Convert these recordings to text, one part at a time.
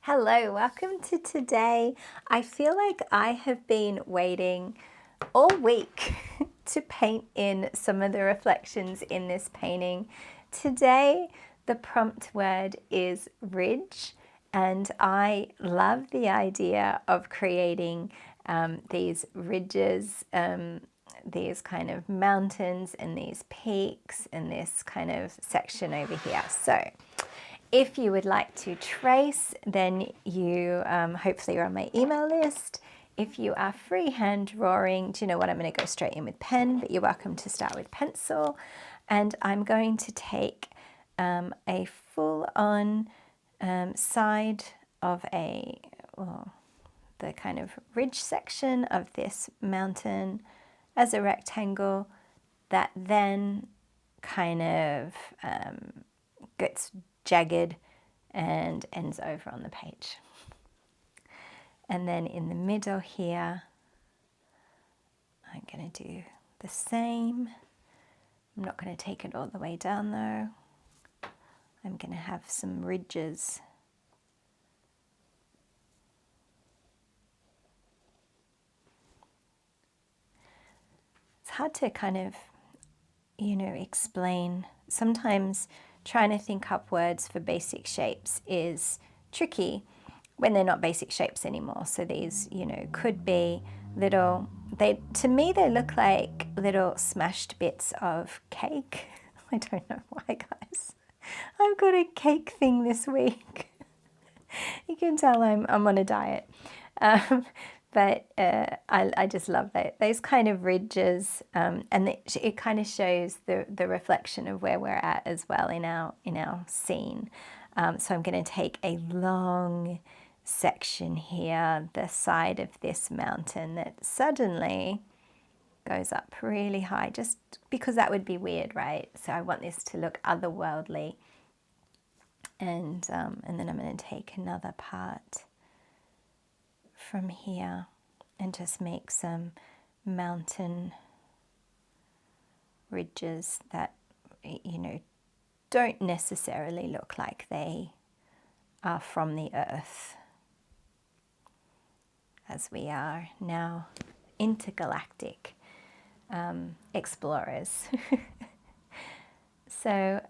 Hello, welcome to today. I feel like I have been waiting all week to paint in some of the reflections in this painting. Today, the prompt word is ridge, and I love the idea of creating these ridges, these kind of mountains and these peaks and this kind of section over here. So if you would like to trace, then you hopefully are on my email list. If you are freehand drawing, do you know what? I'm going to go straight in with pen, but you're welcome to start with pencil. And I'm going to take a full-on side of the kind of ridge section of this mountain as a rectangle that then kind of gets jagged and ends over on the page. And then in the middle here, I'm going to do the same. I'm not going to take it all the way down though. I'm going to have some ridges. It's hard to kind of, explain. Sometimes trying to think up words for basic shapes is tricky when they're not basic shapes anymore. So these, could be little, to me they look like little smashed bits of cake. I don't know why, guys. I've got a cake thing this week. You can tell I'm on a diet. But I just love that. Those kind of ridges, and it kind of shows the reflection of where we're at as well in our scene. So I'm going to take a long section here, the side of this mountain that suddenly goes up really high, just because that would be weird, right? So I want this to look otherworldly. And then I'm going to take another part from here and just make some mountain ridges that don't necessarily look like they are from the earth, as we are now intergalactic explorers. So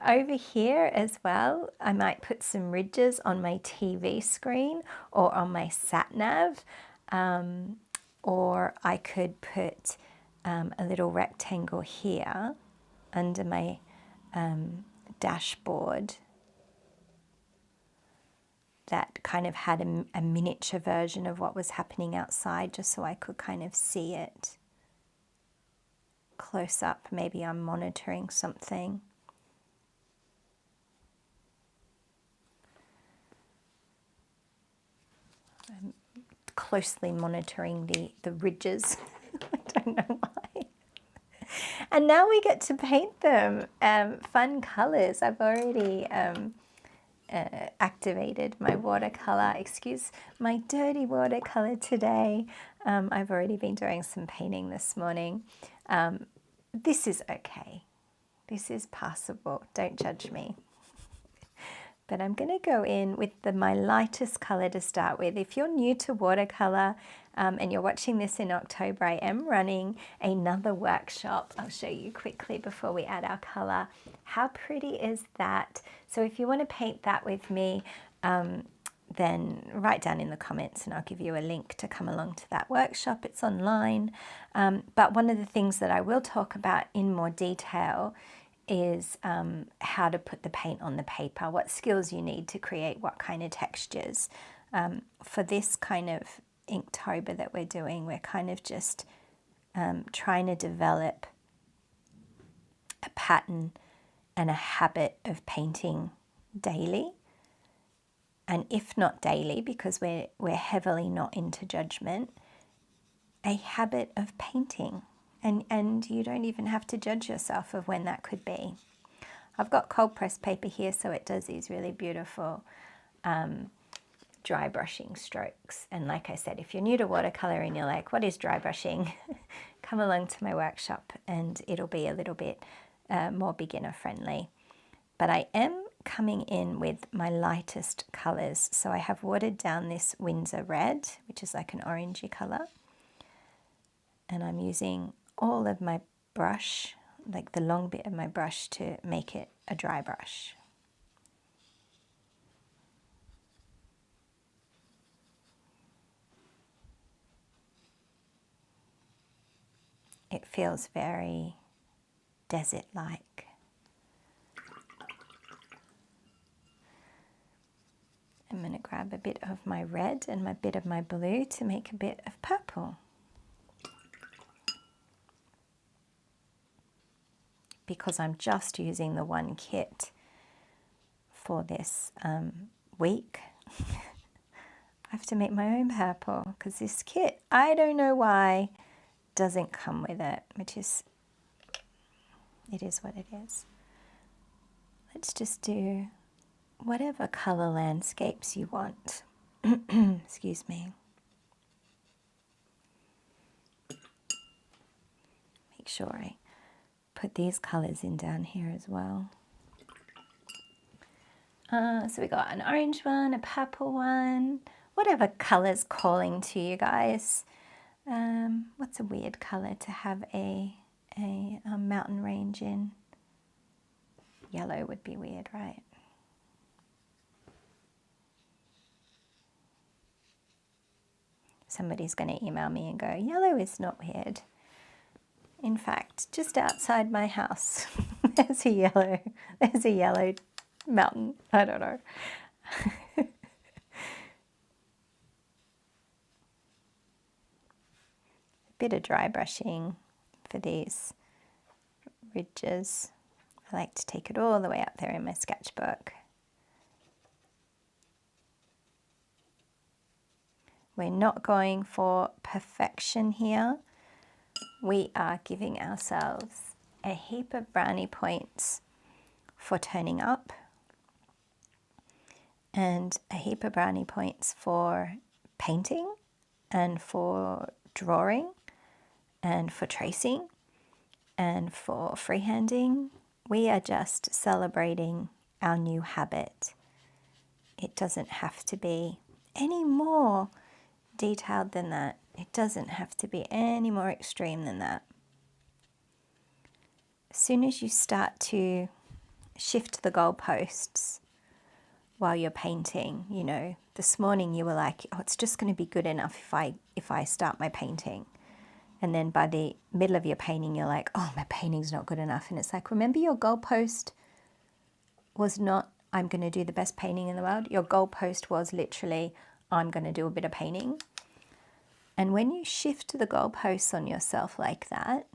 over here as well, I might put some ridges on my TV screen or on my sat nav, or I could put a little rectangle here under my dashboard that kind of had a miniature version of what was happening outside, just so I could kind of see it close up. Maybe I'm monitoring something. I'm closely monitoring the ridges. I don't know why. And now we get to paint them. Fun colors. I've already activated my watercolor. Excuse my dirty watercolor today. I've already been doing some painting this morning. This is okay. This is passable. Don't judge me. But I'm going to go in with my lightest color to start with. If you're new to watercolor and you're watching this in October, I am running another workshop. I'll show you quickly before we add our color. How pretty is that? So if you want to paint that with me, then write down in the comments and I'll give you a link to come along to that workshop. It's online. But one of the things that I will talk about in more detail is how to put the paint on the paper, what skills you need to create what kind of textures. For this kind of Inktober that we're doing, we're kind of just trying to develop a pattern and a habit of painting daily. And if not daily, because we're heavily not into judgment, a habit of painting. And you don't even have to judge yourself of when that could be. I've got cold pressed paper here, so it does these really beautiful dry brushing strokes. And like I said, if you're new to watercolor and you're like, what is dry brushing? Come along to my workshop and it'll be a little bit more beginner friendly. But I am coming in with my lightest colours. So I have watered down this Windsor red, which is like an orangey colour. And I'm using all of my brush, like the long bit of my brush, to make it a dry brush. It feels very desert-like. I'm going to grab a bit of my red and a bit of my blue to make a bit of purple. Because I'm just using the one kit for this week, I have to make my own purple because this kit, I don't know why, doesn't come with it, which is, it is what it is. Let's just do whatever colour landscapes you want. Excuse me. Make sure I put these colours in down here as well. So we got an orange one, a purple one, whatever colour's calling to you guys. What's a weird colour to have a mountain range in? Yellow would be weird, right? Somebody's going to email me and go, yellow is not weird. In fact, just outside my house, there's a yellow mountain. I don't know. Bit of dry brushing for these ridges. I like to take it all the way up there in my sketchbook. We're not going for perfection here. We are giving ourselves a heap of brownie points for turning up and a heap of brownie points for painting and for drawing and for tracing and for freehanding. We are just celebrating our new habit. It doesn't have to be any more detailed than that. It doesn't have to be any more extreme than that. As soon as you start to shift the goalposts while you're painting, you know, this morning you were like, oh, it's just going to be good enough if I start my painting. And then by the middle of your painting, you're like, oh, my painting's not good enough. And it's like, remember, your goalpost was not, I'm going to do the best painting in the world. Your goalpost was literally, I'm going to do a bit of painting. And when you shift the goalposts on yourself like that,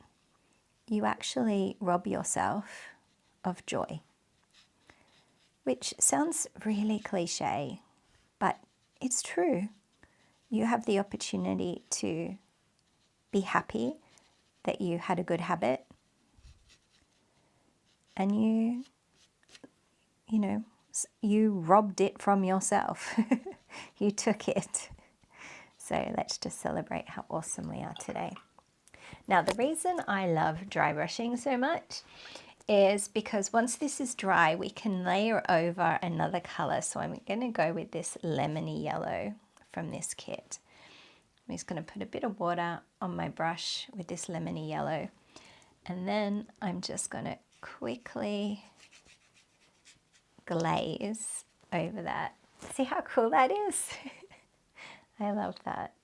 you actually rob yourself of joy. Which sounds really cliche, but it's true. You have the opportunity to be happy that you had a good habit and you robbed it from yourself. You took it. So let's just celebrate how awesome we are today. Now, the reason I love dry brushing so much is because once this is dry, we can layer over another color. So I'm going to go with this lemony yellow from this kit. I'm just going to put a bit of water on my brush with this lemony yellow. And then I'm just going to quickly glaze over that. See how cool that is? I love that.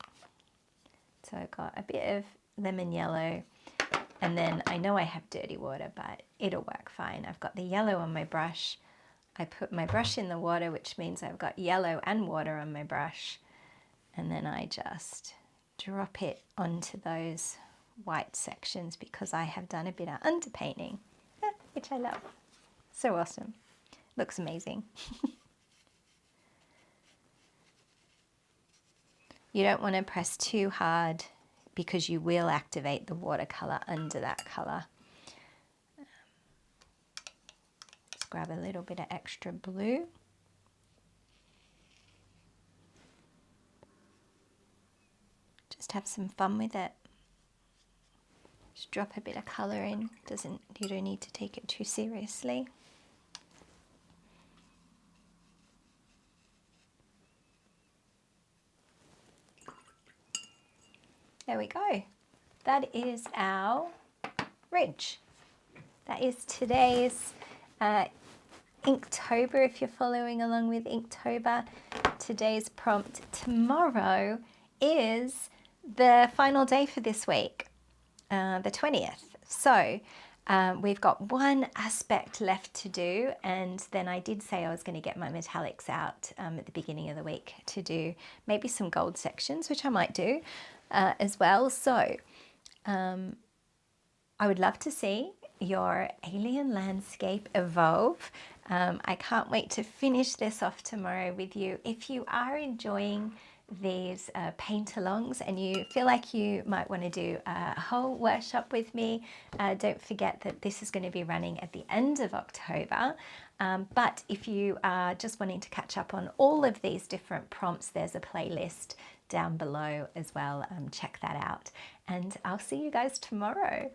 So I've got a bit of lemon yellow, and then I know I have dirty water, but it'll work fine. I've got the yellow on my brush. I put my brush in the water, which means I've got yellow and water on my brush. And then I just drop it onto those white sections because I have done a bit of underpainting, which I love. So awesome. Looks amazing. You don't want to press too hard because you will activate the watercolor under that color. Let's grab a little bit of extra blue. Just have some fun with it. Just drop a bit of color in. You don't need to take it too seriously. There we go. That is our ridge. That is today's Inktober, if you're following along with Inktober. Today's prompt. Tomorrow is the final day for this week, the 20th. So we've got one aspect left to do, and then I did say I was going to get my metallics out at the beginning of the week to do maybe some gold sections, which I might do as well. So I would love to see your alien landscape evolve. I can't wait to finish this off tomorrow with you. If you are enjoying these paint-alongs and you feel like you might want to do a whole workshop with me, don't forget that this is going to be running at the end of October. But if you are just wanting to catch up on all of these different prompts, there's a playlist down below as well. Check that out. And I'll see you guys tomorrow.